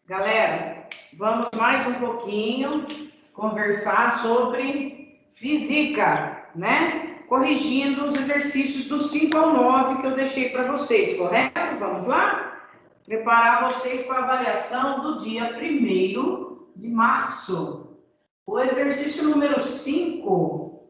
Galera, vamos mais um pouquinho conversar sobre física, né? Corrigindo os exercícios do 5 ao 9 que eu deixei para vocês, correto? Vamos lá? Preparar vocês para a avaliação do dia 1º de março. O exercício número 5,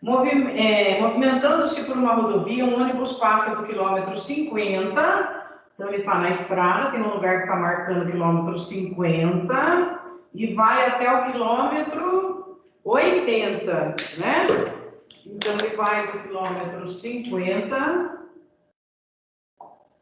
movimentando-se por uma rodovia, um ônibus passa do quilômetro 50. Então, ele está na estrada, tem um lugar que está marcando quilômetro 50 e vai até o quilômetro 80, né? Então, ele vai do quilômetro 50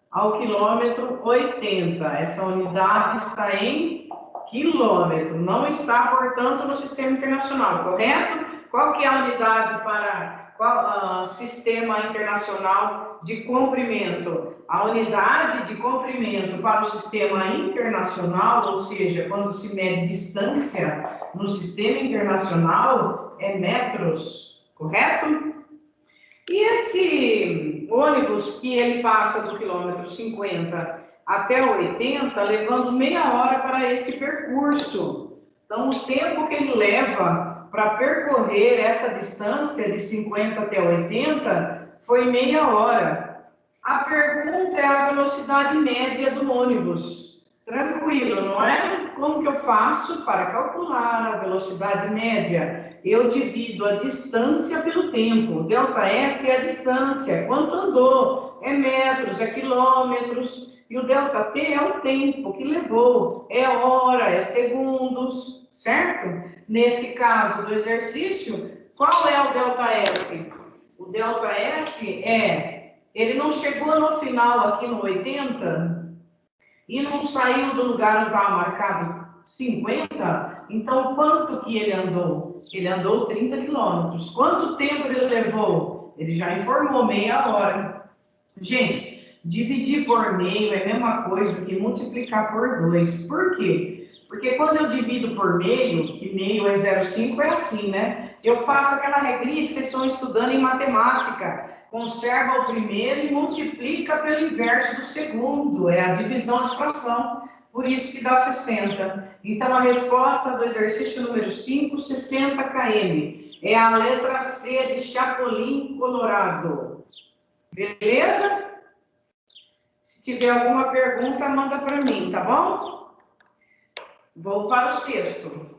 ao quilômetro 80. Essa unidade está em quilômetro, não está, portanto, no sistema internacional, correto? Qual que é a unidade para qual sistema internacional de comprimento? A unidade de comprimento para o sistema internacional, ou seja, quando se mede distância no sistema internacional, é metros, correto? E esse ônibus que ele passa do quilômetro 50 até 80, levando meia hora para esse percurso. Então, o tempo que ele leva para percorrer essa distância de 50 até 80 foi meia hora. A pergunta é a velocidade média do ônibus. Tranquilo, não é? Como que eu faço para calcular a velocidade média? Eu divido a distância pelo tempo. ΔS é a distância, quanto andou, é metros, é quilômetros. E o ΔT é o tempo que levou, é hora, é segundos, certo? Nesse caso do exercício, qual é o ΔS? O ΔS ele não chegou no final aqui no 80 e não saiu do lugar onde estava marcado 50, então quanto que ele andou? Ele andou 30 quilômetros. Quanto tempo ele levou? Ele já informou, meia hora. Gente, dividir por meio é a mesma coisa que multiplicar por 2. Por quê? Porque quando eu divido por meio, que meio é 0,5, é assim, né? Eu faço aquela regrinha que vocês estão estudando em matemática. Conserva o primeiro e multiplica pelo inverso do segundo. É a divisão de fração. Por isso que dá 60. Então, a resposta do exercício número 5, 60 km. É a letra C de Chapolin, Colorado. Beleza? Se tiver alguma pergunta, manda para mim, tá bom? Vou para o 6º.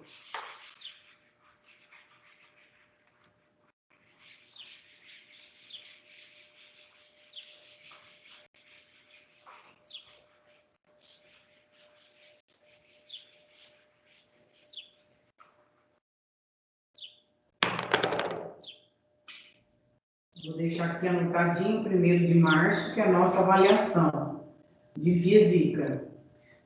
Vou deixar aqui anotadinho, 1º de março, que é a nossa avaliação de física.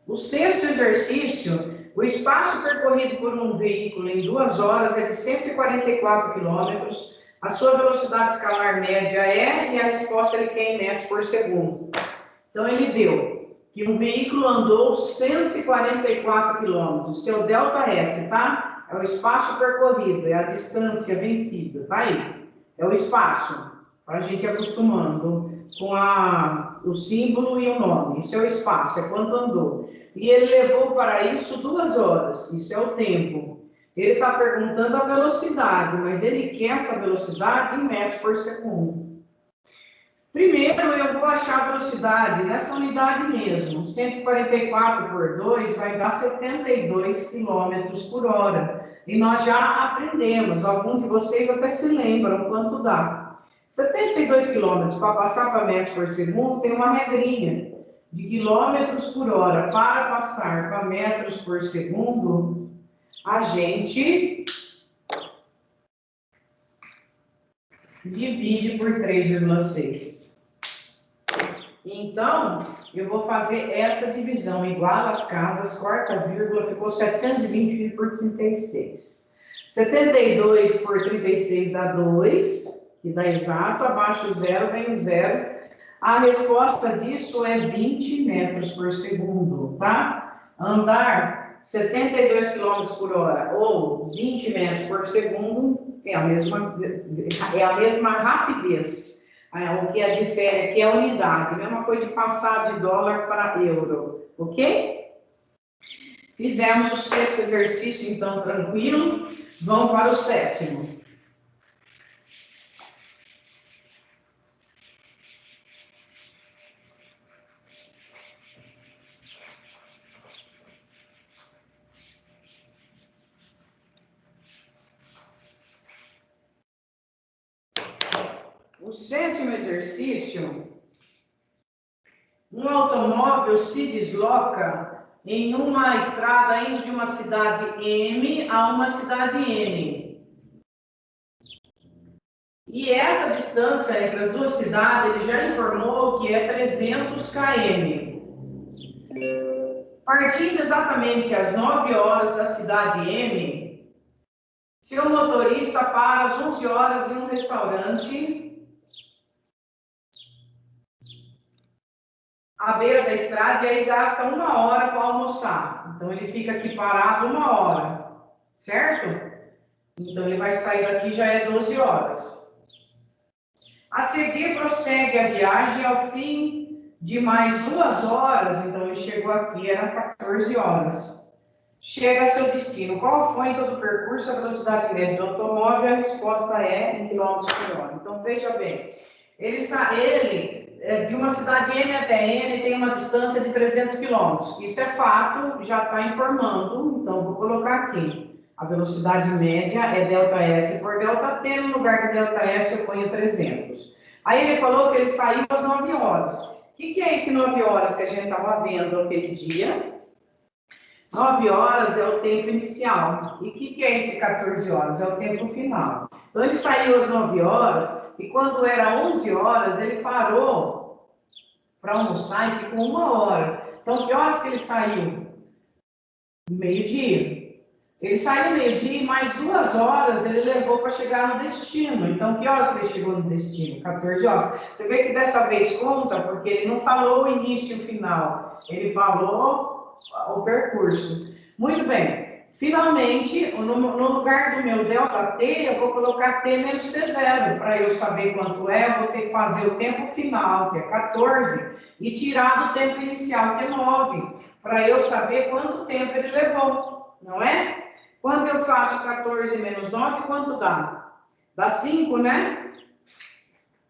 O 6º exercício, o espaço percorrido por um veículo em 2 horas é de 144 quilômetros, a sua velocidade escalar média é, e a resposta ele quer em metros por segundo. Então, ele deu que um veículo andou 144 quilômetros, seu ΔS, tá? É o espaço percorrido, é a distância vencida, tá aí? É o espaço, para a gente ir acostumando com o símbolo e o nome. Isso é o espaço, é quanto andou. E ele levou para isso 2 horas, isso é o tempo. Ele está perguntando a velocidade, mas ele quer essa velocidade em metros por segundo. Primeiro, eu vou achar a velocidade nessa unidade mesmo. 144 por 2 vai dar 72 km por hora. E nós já aprendemos, alguns de vocês até se lembram quanto dá. 72 km para passar para metros por segundo tem uma regrinha de quilômetros por hora. Para passar para metros por segundo, a gente divide por 3,6. Então, eu vou fazer essa divisão igual às casas, corta a vírgula, ficou 720 por 36. 72 por 36 dá 2, que dá exato, abaixo do zero vem o zero. A resposta disso é 20 metros por segundo, tá? Andar 72 km por hora ou 20 metros por segundo é a mesma rapidez. O que difere aqui é a unidade, mesma coisa de passar de dólar para euro, ok? Fizemos o 6º exercício, então, tranquilo. Vamos para o 7º. O 7º exercício, um automóvel se desloca em uma estrada indo de uma cidade M a uma cidade N. E essa distância entre as duas cidades, ele já informou que é 300 km. Partindo exatamente às 9 horas da cidade M, seu motorista para às 11 horas em um restaurante à beira da estrada, e aí gasta 1 hora para almoçar. Então, ele fica aqui parado 1 hora, certo? Então, ele vai sair daqui, já é 12 horas. A seguir, prossegue a viagem ao fim de mais 2 horas. Então, ele chegou aqui, eram 14 horas. Chega a seu destino. Qual foi em todo o percurso a velocidade média do automóvel? A resposta é em quilômetros por hora. Então, veja bem, ele de uma cidade M até N tem uma distância de 300 km. Isso é fato, já está informando, então vou colocar aqui. A velocidade média é ΔS por ΔT, no lugar de ΔS eu ponho 300. Aí ele falou que ele saiu às 9 horas. O que é esse 9 horas que a gente estava vendo aquele dia? 9 horas é o tempo inicial. E o que é esse 14 horas? É o tempo final. Então ele saiu às 9 horas, e quando era 11 horas, ele parou para almoçar e ficou 1 hora. Então, que horas que ele saiu? Meio-dia. Ele saiu meio-dia e mais 2 horas ele levou para chegar no destino. Então, que horas que ele chegou no destino? 14 horas. Você vê que dessa vez conta, porque ele não falou o início e o final. Ele falou o percurso. Muito bem. Finalmente, no lugar do meu ΔT, eu vou colocar T menos T0. Para eu saber quanto é, eu vou ter que fazer o tempo final, que é 14, e tirar do tempo inicial, que é 9, para eu saber quanto tempo ele levou, não é? Quando eu faço 14 menos 9, quanto dá? Dá 5, né?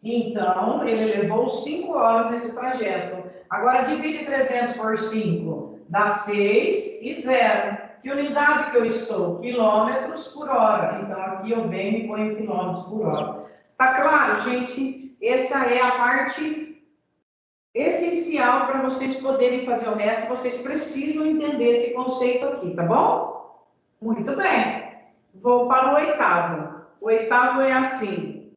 Então, ele levou 5 horas nesse trajeto. Agora, divide 300 por 5, dá 6 e 0. Que unidade que eu estou? Quilômetros por hora. Então, aqui eu venho e ponho quilômetros por hora. Tá claro, gente? Essa é a parte essencial para vocês poderem fazer o resto. Vocês precisam entender esse conceito aqui, tá bom? Muito bem. Vou para o 8º. O 8º é assim.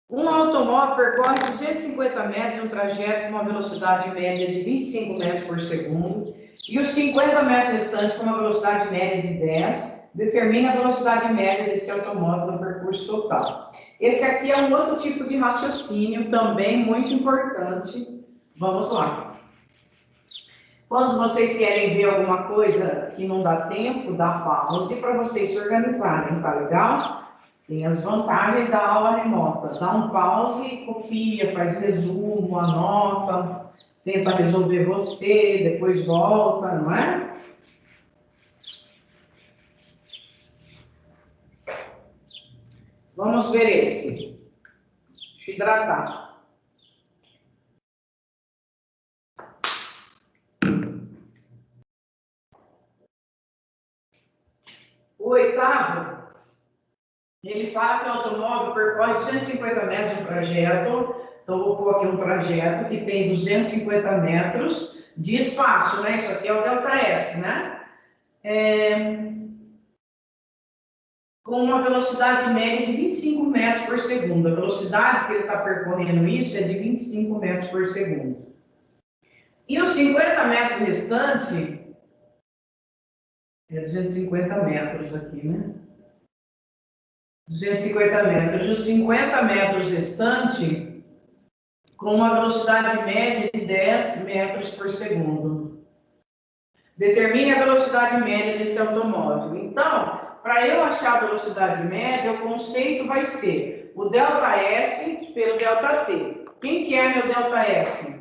Um automóvel percorre 250 metros em um trajeto com uma velocidade média de 25 metros por segundo e os 50 metros restantes com uma velocidade média de 10, determina a velocidade média desse automóvel no percurso total. Esse aqui é um outro tipo de raciocínio, também muito importante. Vamos lá. Quando vocês querem ver alguma coisa que não dá tempo, dá pausa para vocês se organizarem, tá legal? Tem as vantagens da aula remota. Dá um pause, copia, faz resumo, anota, tenta resolver você, depois volta, não é? Vamos ver esse. Deixa eu hidratar. O 8º, ele fala que o automóvel percorre 250 metros de trajeto. Então, vou pôr aqui um trajeto que tem 250 metros de espaço, né? Isso aqui é o ΔS, né? Com uma velocidade média de 25 metros por segundo. A velocidade que ele está percorrendo isso é de 25 metros por segundo. E os 50 metros restantes, é 250 metros aqui, né? 250 metros. E os 50 metros restantes, com uma velocidade média de 10 metros por segundo. Determine a velocidade média desse automóvel. Então, para eu achar a velocidade média, o conceito vai ser o ΔS pelo ΔT. Quem que é meu ΔS?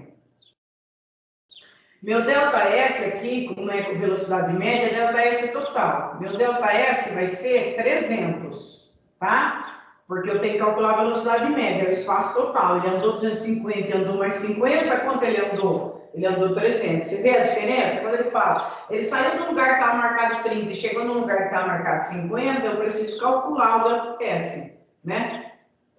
Meu ΔS aqui, como é com velocidade média, ΔS total. Meu ΔS vai ser 300, tá? Porque eu tenho que calcular a velocidade média, é o espaço total. Ele andou 250 e andou mais 50, quanto ele andou? Ele andou 300. Você vê a diferença? Quando ele fala, ele saiu de um lugar que estava marcado 30 e chegou num lugar que estava marcado 50, eu preciso calcular o ΔS, né?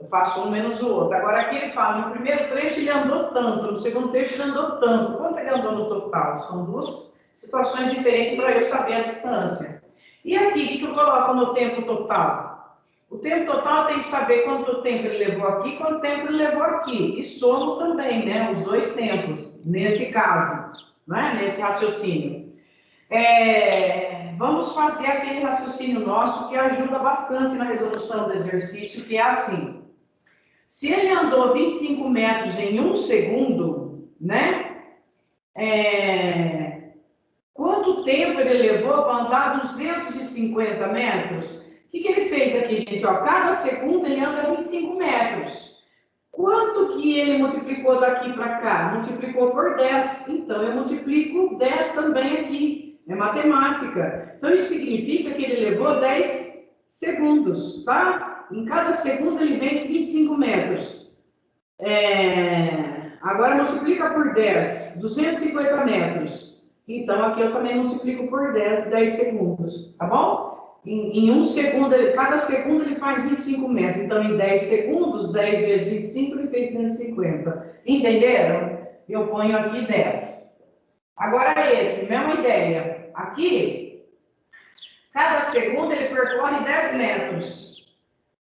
Eu faço um menos o outro. Agora aqui ele fala, no primeiro trecho ele andou tanto, no segundo trecho ele andou tanto. Quanto ele andou no total? São duas situações diferentes para eu saber a distância. E aqui, o que eu coloco no tempo total? O tempo total eu tenho que saber quanto tempo ele levou aqui, quanto tempo ele levou aqui. E somo também, né? Os dois tempos, nesse caso, né? Nesse raciocínio. Vamos fazer aquele raciocínio nosso que ajuda bastante na resolução do exercício, que é assim. Se ele andou 25 metros em 1 segundo, né? Quanto tempo ele levou para andar 250 metros? O que ele fez aqui, gente? Ó, cada segundo ele anda 25 metros. Quanto que ele multiplicou daqui para cá? Multiplicou por 10. Então, eu multiplico 10 também aqui. É matemática. Então, isso significa que ele levou 10 segundos, tá? Em cada segundo ele vence 25 metros. Agora multiplica por 10, 250 metros. Então, aqui eu também multiplico por 10 segundos, tá bom? Em 1 segundo, cada segundo ele faz 25 metros. Então, em 10 segundos, 10 vezes 25, ele fez 250. Entenderam? Eu ponho aqui 10. Agora esse, mesma ideia. Aqui, cada segundo ele percorre 10 metros.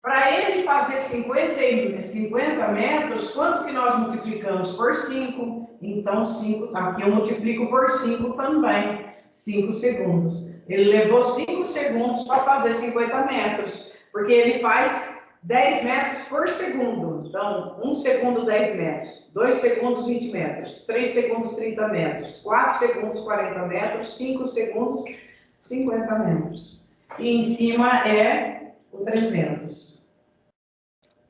Para ele fazer 50 metros, quanto que nós multiplicamos? Por 5. Então, 5, aqui eu multiplico por 5 também. 5 segundos. Ele levou 5 segundos para fazer 50 metros, porque ele faz 10 metros por segundo. Então, 1 segundo, 10 metros. 2 segundos, 20 metros. 3 segundos, 30 metros. 4 segundos, 40 metros. 5 segundos, 50 metros. E em cima é o 300.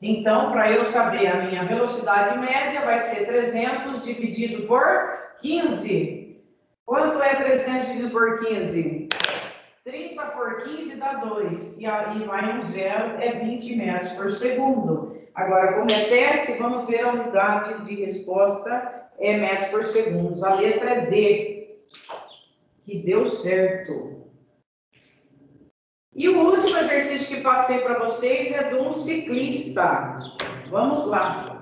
Então, para eu saber a minha velocidade média, vai ser 300 dividido por 15. Quanto é 300 dividido por 15? 30 por 15 dá 2. E aí vai um zero, é 20 metros por segundo. Agora, como é teste, vamos ver a unidade de resposta, é metros por segundo. A letra é D, que deu certo. E o último exercício que passei para vocês é de um ciclista. Vamos lá.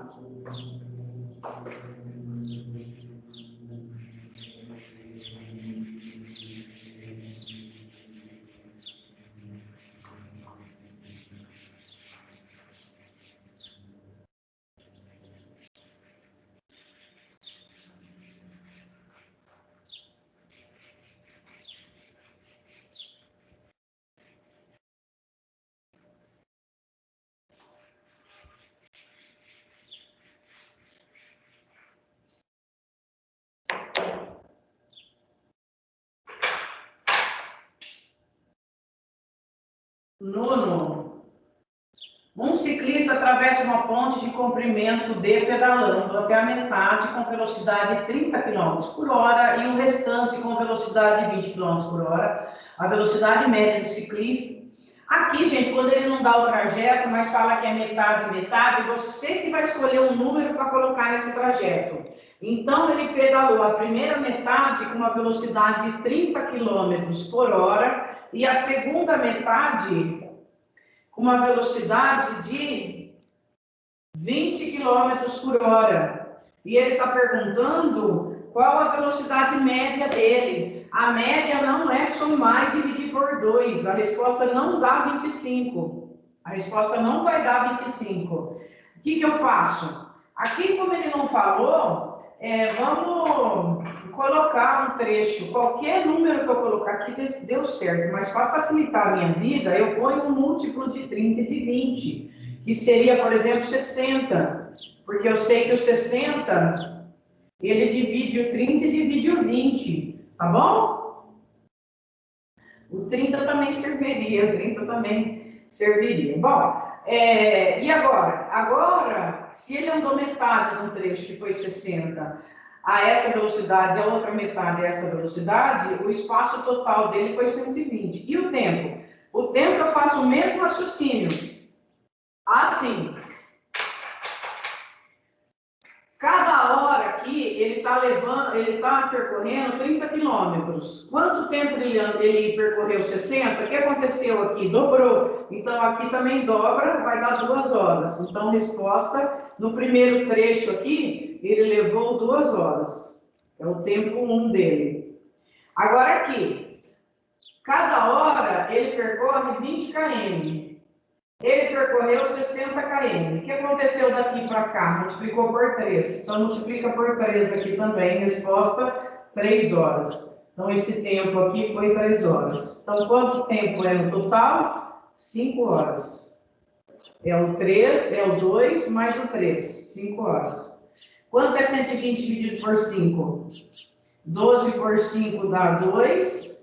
Nono. Um ciclista atravessa uma ponte de comprimento D pedalando até a metade com velocidade de 30 km por hora e o restante com velocidade de 20 km por hora. A velocidade média do ciclista. Aqui, gente, quando ele não dá o trajeto, mas fala que é metade, metade, você que vai escolher um número para colocar nesse trajeto. Então, ele pedalou a primeira metade com uma velocidade de 30 km por hora e a segunda metade com uma velocidade de 20 km por hora. E ele está perguntando qual a velocidade média dele. A média não é somar e dividir por 2. A resposta não dá 25. A resposta não vai dar 25. O que eu faço? Aqui, como ele não falou, vamos colocar um trecho. Qualquer número que eu colocar aqui deu certo, mas para facilitar a minha vida, eu ponho um múltiplo de 30 e de 20, que seria, por exemplo, 60. Porque eu sei que o 60, ele divide o 30 e divide o 20. Tá bom? O 30 também serviria, o 30 também serviria. Bom, e agora? Agora, se ele andou metade no trecho, que foi 60, a essa velocidade, a outra metade a essa velocidade, o espaço total dele foi 120. E o tempo? O tempo eu faço o mesmo raciocínio. Assim. Cada hora aqui, ele está percorrendo 30 quilômetros. Quanto tempo ele percorreu? 60? O que aconteceu aqui? Dobrou. Então, aqui também dobra, vai dar 2 horas. Então, resposta, no primeiro trecho aqui, ele levou 2 horas. É o tempo 1 dele. Agora aqui, cada hora ele percorre 20 km. Ele percorreu 60 km. O que aconteceu daqui para cá? Multiplicou por 3. Então, multiplica por 3 aqui também. Resposta, 3 horas. Então, esse tempo aqui foi 3 horas. Então, quanto tempo é no total? 5 horas. É o 3, é o 2 mais o 3. 5 horas. Quanto é 120 dividido por 5? 12 por 5 dá 2.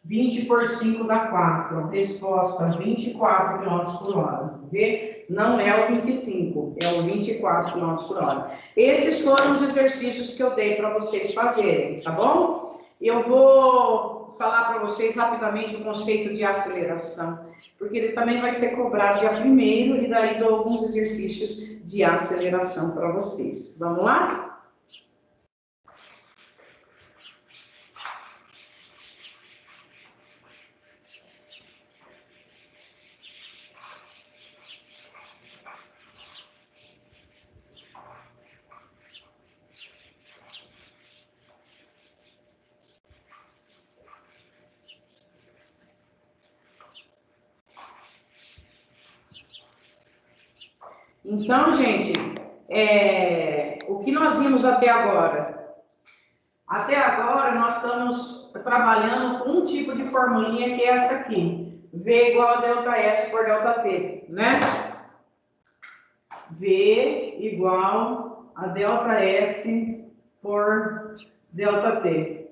20 por 5 dá 4. Resposta, 24 km por hora. Vê? Não é o 25, é o 24 km por hora. Esses foram os exercícios que eu dei para vocês fazerem, tá bom? Eu vou falar para vocês rapidamente o conceito de aceleração, porque ele também vai ser cobrado dia 1º e daí dou alguns exercícios de aceleração para vocês. Vamos lá? Então, gente, o que nós vimos até agora? Até agora, nós estamos trabalhando com um tipo de formulinha que é essa aqui. V igual a ΔS por ΔT, né? V igual a ΔS por ΔT.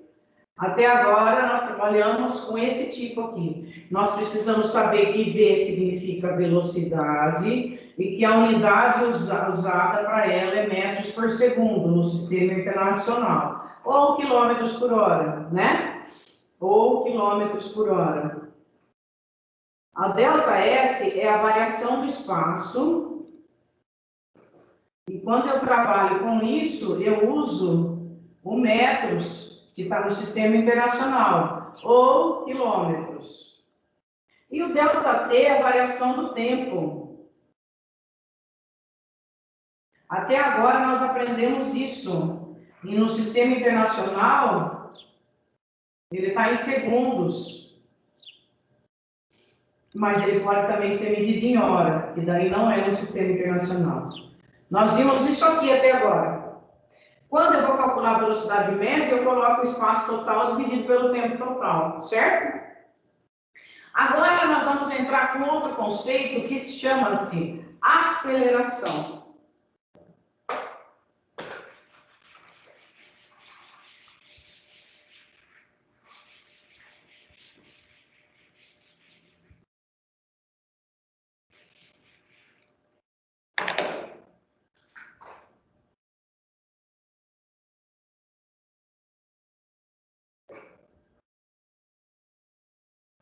Até agora, nós trabalhamos com esse tipo aqui. Nós precisamos saber que V significa velocidade e que a unidade usada para ela é metros por segundo no sistema internacional. Ou quilômetros por hora, né? Ou quilômetros por hora. A ΔS é a variação do espaço. E quando eu trabalho com isso, eu uso o metros, que está no sistema internacional, ou quilômetros. E o ΔT é a variação do tempo. Até agora nós aprendemos isso. E no sistema internacional, ele está em segundos. Mas ele pode também ser medido em hora, que daí não é no sistema internacional. Nós vimos isso aqui até agora. Quando eu vou calcular a velocidade média, eu coloco o espaço total dividido pelo tempo total, certo? Agora nós vamos entrar com outro conceito que se chama-se aceleração.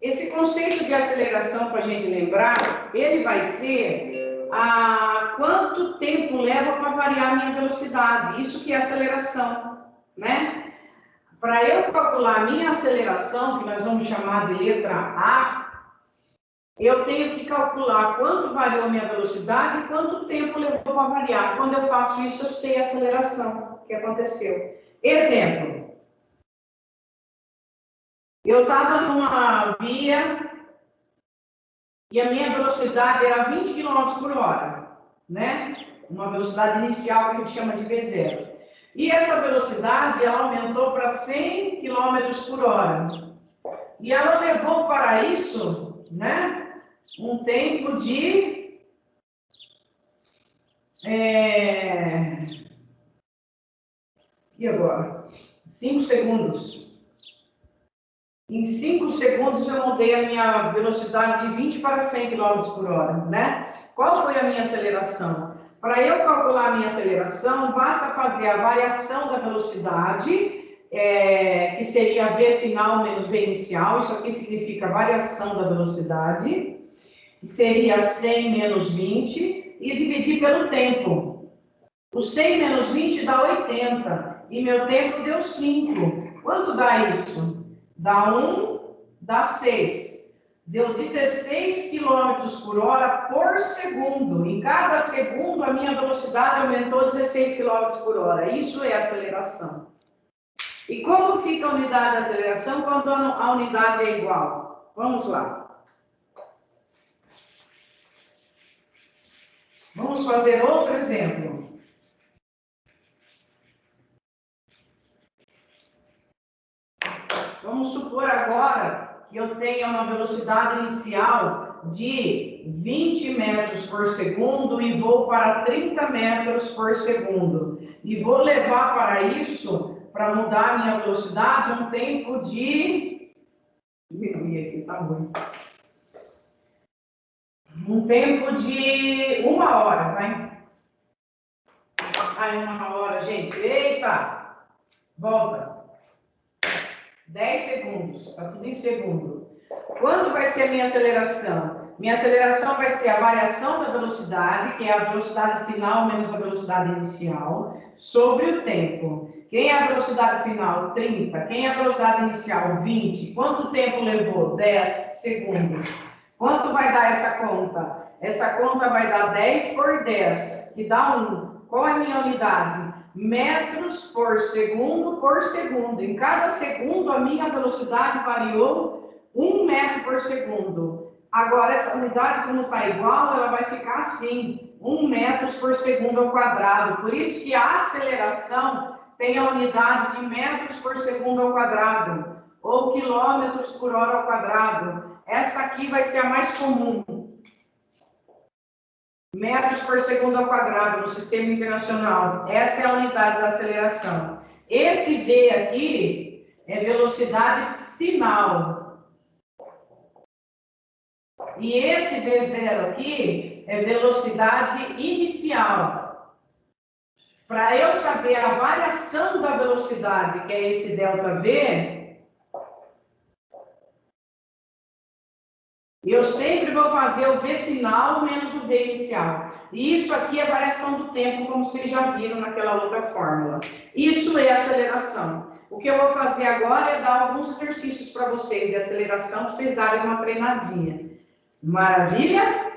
Esse conceito de aceleração, para a gente lembrar, ele vai ser quanto tempo leva para variar a minha velocidade. Isso que é aceleração, né? Para eu calcular a minha aceleração, que nós vamos chamar de letra A, eu tenho que calcular quanto variou a minha velocidade e quanto tempo levou para variar. Quando eu faço isso, eu sei a aceleração que aconteceu. Exemplo. Eu estava numa via e a minha velocidade era 20 km por hora, né? Uma velocidade inicial que a gente chama de V0. E essa velocidade, ela aumentou para 100 km por hora. E ela levou para isso, né? Um tempo de... E agora? 5 segundos. Em 5 segundos eu mudei a minha velocidade de 20 para 100 km por hora, né? Qual foi a minha aceleração? Para eu calcular a minha aceleração, basta fazer a variação da velocidade, que seria V final menos V inicial, isso aqui significa variação da velocidade, que seria 100 menos 20, e dividir pelo tempo. O 100 menos 20 dá 80, e meu tempo deu 5. Quanto dá isso? Dá 1, dá 6. Deu 16 km por hora por segundo. Em cada segundo, a minha velocidade aumentou 16 km por hora. Isso é aceleração. E como fica a unidade de aceleração quando a unidade é igual? Vamos lá. Vamos fazer outro exemplo. Vamos supor agora que eu tenha uma velocidade inicial de 20 metros por segundo e vou para 30 metros por segundo. E vou levar para isso, para mudar a minha velocidade, um tempo de... diminuir aqui, tá bom. Um tempo de 1 hora, vai? Ai, 1 hora, gente. Eita! Volta. 10 segundos, está tudo em segundo. Quanto vai ser a minha aceleração? Minha aceleração vai ser a variação da velocidade, que é a velocidade final menos a velocidade inicial, sobre o tempo. Quem é a velocidade final? 30. Quem é a velocidade inicial? 20. Quanto tempo levou? 10 segundos. Quanto vai dar essa conta? Essa conta vai dar 10 por 10, que dá 1. Qual é a minha unidade? Metros por segundo por segundo. Em cada segundo, a minha velocidade variou 1 metro por segundo. Agora, essa unidade, como está igual, ela vai ficar assim, 1 metro por segundo ao quadrado. Por isso que a aceleração tem a unidade de metros por segundo ao quadrado, ou quilômetros por hora ao quadrado. Essa aqui vai ser a mais comum. Metros por segundo ao quadrado no sistema internacional. Essa é a unidade da aceleração. Esse V aqui é velocidade final. E esse V0 aqui é velocidade inicial. Para eu saber a variação da velocidade, que é esse ΔV, eu sempre vou fazer o V final menos o V inicial. E isso aqui é variação do tempo, como vocês já viram naquela outra fórmula. Isso é aceleração. O que eu vou fazer agora é dar alguns exercícios para vocês de aceleração, para vocês darem uma treinadinha. Maravilha?